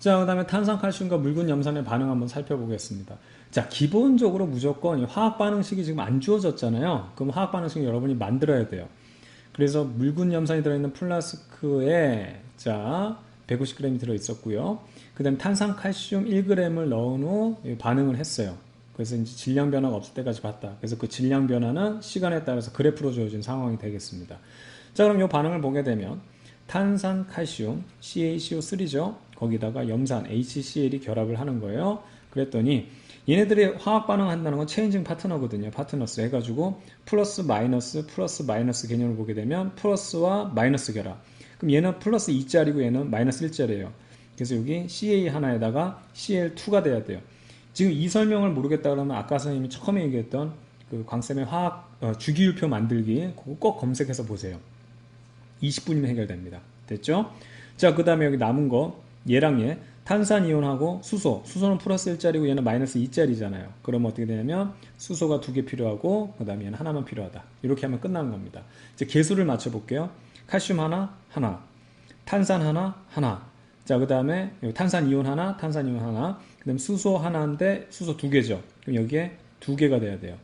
자, 그 다음에 탄산칼슘과 묽은 염산의 반응 한번 살펴보겠습니다. 자, 기본적으로 무조건 이 화학 반응식이 지금 안 주어졌잖아요. 그럼 화학 반응식 여러분이 만들어야 돼요. 그래서 묽은 염산이 들어있는 플라스크에 자 150g이 들어있었고요. 그 다음에 탄산칼슘 1g을 넣은 후 반응을 했어요. 그래서 이제 질량 변화가 없을 때까지 봤다. 그래서 그 질량 변화는 시간에 따라서 그래프로 주어진 상황이 되겠습니다. 자, 그럼 이 반응을 보게 되면 탄산칼슘 CaCO3죠. 거기다가 염산 HCl이 결합을 하는 거예요. 그랬더니 얘네들이 화학 반응한다는 건 체인징 파트너거든요. 파트너스 해가지고 플러스 마이너스 개념을 보게 되면 플러스와 마이너스 결합. 그럼 얘는 플러스 2짜리고 얘는 마이너스 1짜리예요. 그래서 여기 CA 하나에다가 CL2가 돼야 돼요. 지금 이 설명을 모르겠다 그러면 아까 선생님이 처음에 얘기했던 그 광쌤의 화학 주기율표 만들기 그거 꼭 검색해서 보세요. 20분이면 해결됩니다. 됐죠? 자, 그 다음에 여기 남은 거 얘랑 얘 탄산이온하고 수소는 플러스 1짜리고 얘는 마이너스 2짜리잖아요. 그러면 어떻게 되냐면 수소가 2개 필요하고 그 다음에 얘는 하나만 필요하다. 이렇게 하면 끝나는 겁니다. 이제 개수를 맞춰 볼게요. 칼슘 하나 탄산 하나 자, 그 다음에 탄산이온 하나 그 다음에 수소 하나인데 수소 2개죠. 그럼 여기에 2개가 돼야 돼요.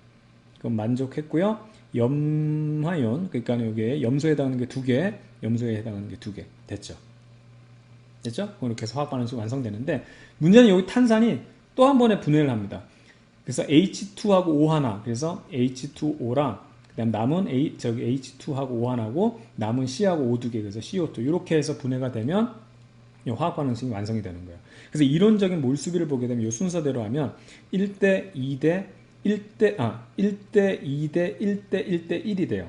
그럼 만족했고요. 염화이온, 그러니까 여기에 염소에 해당하는 게 2개, 염소에 해당하는 게 2개. 됐죠? 됐죠? 이렇게 해서 화학 반응식이 완성되는데, 문제는 여기 탄산이 또 한 번에 분해를 합니다. 그래서 H2하고 O 하나, 그래서 H2O랑, 그 다음 남은 H2하고 O 하나고, 남은 C하고 O 2개, 그래서 CO2. 이렇게 해서 분해가 되면, 이 화학 반응식이 완성이 되는 거예요. 그래서 이론적인 몰수비를 보게 되면 이 순서대로 하면 1대 2대 1대 2대 1대 1대 1이 돼요.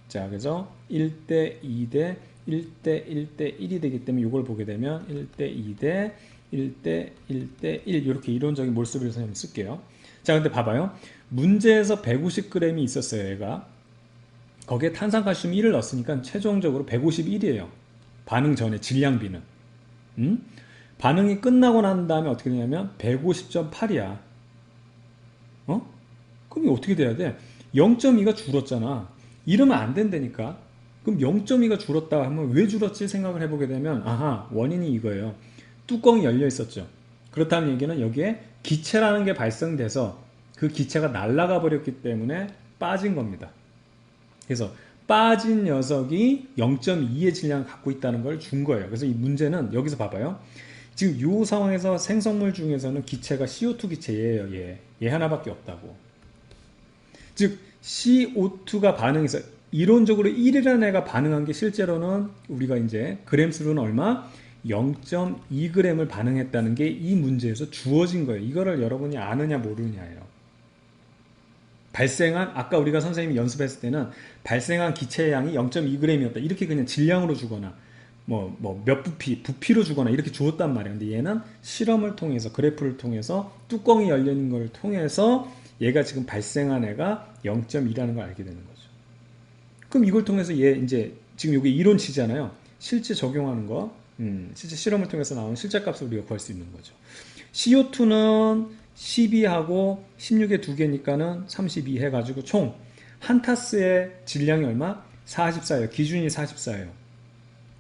자, 그래서 1대 2대 1대 1대 1이 되기 때문에 이걸 보게 되면 1대 2대 1대 1대 1 이렇게 이론적인 몰수비를 선생님 쓸게요. 자, 근데 봐봐요. 문제에서 150g이 있었어요, 얘가. 거기에 탄산칼슘 1을 넣었으니까 최종적으로 151이에요. 반응 전에 질량비는. 반응이 끝나고 난 다음에 어떻게 되냐면 150.8이야. 그럼 어떻게 돼야 돼? 0.2가 줄었잖아. 이러면 안 된다니까. 그럼 0.2가 줄었다 하면 왜 줄었지 생각을 해보게 되면 아하, 원인이 이거예요. 뚜껑이 열려 있었죠. 그렇다는 얘기는 여기에 기체라는 게 발생돼서 그 기체가 날아가 버렸기 때문에 빠진 겁니다. 그래서 빠진 녀석이 0.2의 질량을 갖고 있다는 걸 준 거예요. 그래서 이 문제는 여기서 봐봐요. 지금 이 상황에서 생성물 중에서는 기체가 CO2 기체예요. 얘 하나밖에 없다고. 즉 CO2가 반응해서 이론적으로 1이라는 애가 반응한 게 실제로는 우리가 이제 그램수로는 얼마? 0.2g을 반응했다는 게 이 문제에서 주어진 거예요. 이거를 여러분이 아느냐 모르느냐예요. 발생한 아까 우리가 선생님이 연습했을 때는 발생한 기체의 양이 0.2g이었다. 이렇게 그냥 질량으로 주거나 몇 부피로 주거나 이렇게 주었단 말이에요. 근데 얘는 실험을 통해서 그래프를 통해서 뚜껑이 열리는 걸 통해서 얘가 지금 발생한 애가 0.2라는 걸 알게 되는 거죠. 그럼 이걸 통해서 얘 이제 지금 이게 이론치잖아요. 실제 적용하는 거, 실제 실험을 통해서 나온 실제값을 우리가 구할 수 있는 거죠. CO2는 12하고 16에 2개니까는 32 해가지고 총 한 타스의 질량이 얼마? 44예요. 기준이 44예요.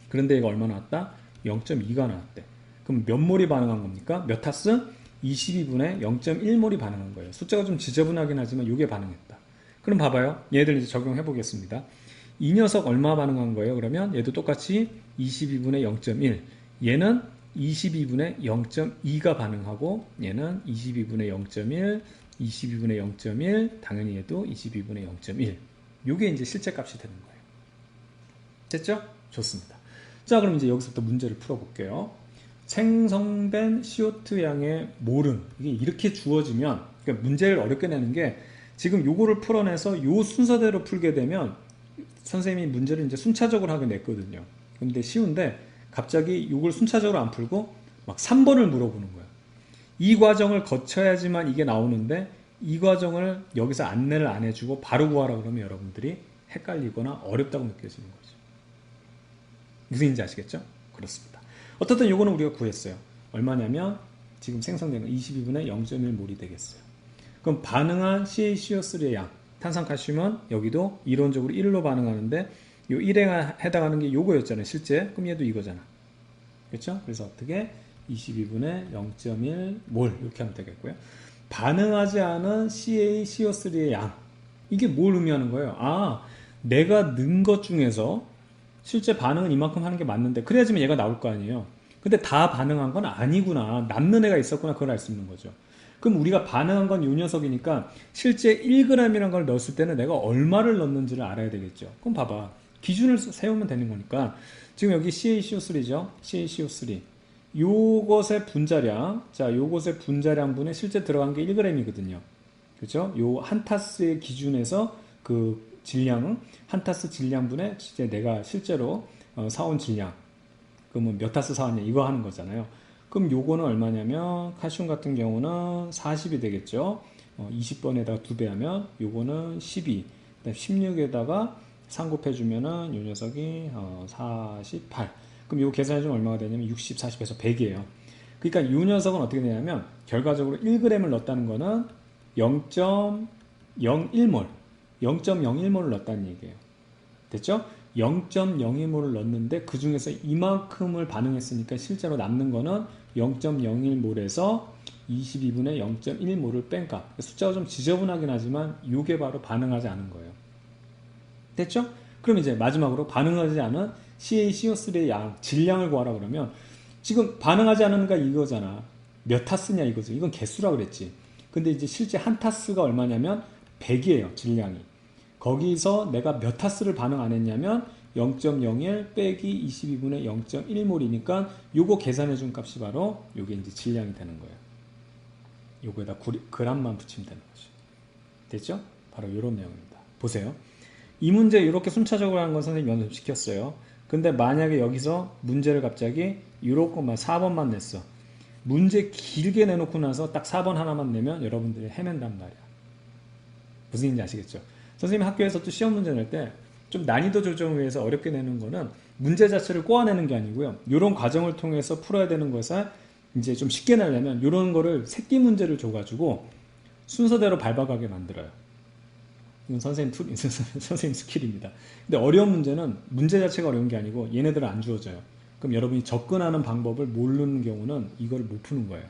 그런데 이거 얼마 나왔다? 0.2가 나왔대. 그럼 몇 몰이 반응한 겁니까? 몇 타스? 22분의 0.1몰이 반응한 거예요. 숫자가 좀 지저분하긴 하지만 이게 반응했다. 그럼 봐봐요. 얘들 이제 적용해 보겠습니다. 이 녀석 얼마 반응한 거예요? 그러면 얘도 똑같이 22분의 0.1. 얘는 22분의 0.2가 반응하고 얘는 22분의 0.1, 22분의 0.1, 당연히 얘도 22분의 0.1. 이게 이제 실제 값이 되는 거예요. 됐죠? 좋습니다. 자, 그럼 이제 여기서부터 문제를 풀어볼게요. 생성된 CO2 양의 몰은 이게 이렇게 주어지면 그러니까 문제를 어렵게 내는 게 지금 요거를 풀어내서 요 순서대로 풀게 되면 선생님이 문제를 이제 순차적으로 하게 냈거든요. 근데 쉬운데 갑자기 요걸 순차적으로 안 풀고 막 3번을 물어보는 거예요. 이 과정을 거쳐야지만 이게 나오는데 이 과정을 여기서 안내를 안 해주고 바로 구하라 그러면 여러분들이 헷갈리거나 어렵다고 느껴지는 거죠. 무슨 얘기인지 아시겠죠? 그렇습니다. 어떻든 요거는 우리가 구했어요. 얼마냐면 지금 생성된 건 22분의 0.1몰이 되겠어요. 그럼 반응한 CaCO3의 양 탄산칼슘은 여기도 이론적으로 1로 반응하는데 요 1에 해당하는 게 요거였잖아요. 실제. 그럼 얘도 이거잖아. 그렇죠? 그래서 어떻게 22분의 0.1몰 이렇게 하면 되겠고요. 반응하지 않은 CaCO3의 양, 이게 뭘 의미하는 거예요? 아, 내가 넣은 것 중에서 실제 반응은 이만큼 하는 게 맞는데 그래야지만 얘가 나올 거 아니에요. 근데 다 반응한 건 아니구나, 남는 애가 있었구나, 그걸 알 수 있는 거죠. 그럼 우리가 반응한 건 이 녀석이니까 실제 1g이라는 걸 넣었을 때는 내가 얼마를 넣는지를 알아야 되겠죠. 그럼 봐봐, 기준을 세우면 되는 거니까 지금 여기 CaCO3죠. CaCO3 요것의 분자량, 자 요것의 분자량분에 실제 들어간 게 1g이거든요. 그죠? 요 한 타스의 기준에서 그 질량은 한 타스 질량분에 진짜 내가 실제로 사온 질량, 그러면 몇 타스 사왔냐 이거 하는 거잖아요. 그럼 요거는 얼마냐면 칼슘 같은 경우는 40이 되겠죠. 20번에다가 2배 하면 요거는 12, 그다음 16에다가 3 곱해주면은 요 녀석이 48. 그럼 요 계산해주면 얼마가 되냐면 60, 40에서 100이에요. 그러니까 요 녀석은 어떻게 되냐면 결과적으로 1g을 넣었다는 거는 0.01몰, 0.01몰을 넣었다는 얘기예요. 됐죠? 0.01몰을 넣었는데 그 중에서 이만큼을 반응했으니까 실제로 남는 거는 0.01몰에서 22분의 0.1몰을 뺀 값. 숫자가 좀 지저분하긴 하지만 이게 바로 반응하지 않은 거예요. 됐죠? 그럼 이제 마지막으로 반응하지 않은 CaCO3의 양, 질량을 구하라 그러면 지금 반응하지 않은가 이거잖아. 몇 타스냐 이거죠. 이건 개수라 그랬지. 근데 이제 실제 한 타스가 얼마냐면 100이에요, 질량이. 거기서 내가 몇 타스를 반응 안 했냐면 0.01 빼기 22분의 0.1몰이니까 요거 계산해 준 값이 바로 요게 이제 질량이 되는 거예요. 요거에다 g만 붙이면 되는 거죠. 됐죠? 바로 요런 내용입니다. 보세요. 이 문제 이렇게 순차적으로 하는 건 선생님이 연습시켰어요. 근데 만약에 여기서 문제를 갑자기 요렇게만 4번만 냈어. 문제 길게 내놓고 나서 딱 4번 하나만 내면 여러분들이 헤맨단 말이야. 무슨 얘기인지 아시겠죠? 선생님이 학교에서 또 시험 문제 낼 때 좀 난이도 조정을 위해서 어렵게 내는 거는 문제 자체를 꼬아내는 게 아니고요. 이런 과정을 통해서 풀어야 되는 것에 이제 좀 쉽게 내려면 이런 거를 새끼 문제를 줘가지고 순서대로 밟아가게 만들어요. 이건 선생님 스킬입니다. 근데 어려운 문제는 문제 자체가 어려운 게 아니고 얘네들은 안 주어져요. 그럼 여러분이 접근하는 방법을 모르는 경우는 이걸 못 푸는 거예요.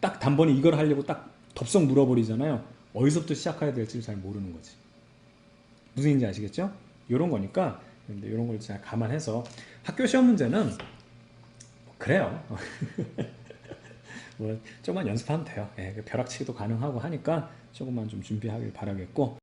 딱 단번에 이걸 하려고 딱 덥석 물어버리잖아요. 어디서부터 시작해야 될지 잘 모르는 거지. 무슨 얘기인지 아시겠죠? 이런 거니까 이런 걸 잘 감안해서 학교 시험 문제는 뭐 그래요. 뭐 조금만 연습하면 돼요. 예, 벼락치기도 가능하고 하니까 조금만 좀 준비하길 바라겠고